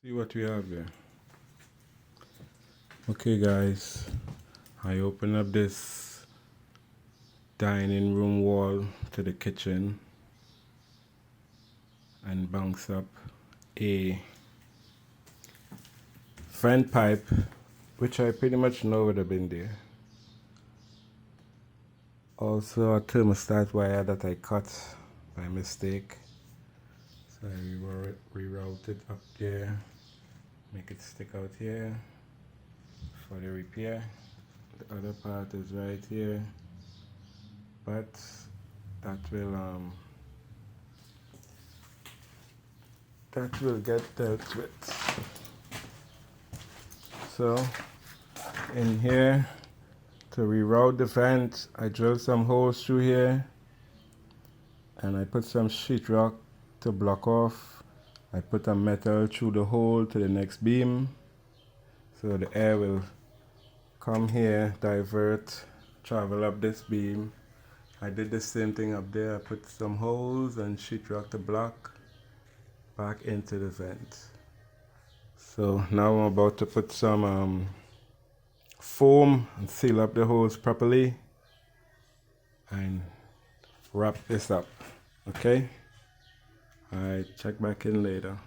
See what we have here. Okay guys, I open up this dining room wall to the kitchen and bounce up a vent pipe, which I pretty much know would have been there. Also a thermostat wire that I cut by mistake. So I reroute it up there, make it stick out here for the repair. The other part is right here, but that will get dealt with. So in here, to reroute the vent, I drilled some holes through here and I put some sheetrock to block off. I put a metal through the hole to the next beam, so the air will come here, divert, travel up this beam. I did the same thing up there. I put some holes and sheetrock to block back into the vent. So now I'm about to put some foam and seal up the holes properly and wrap this up. Okay, I check back in later.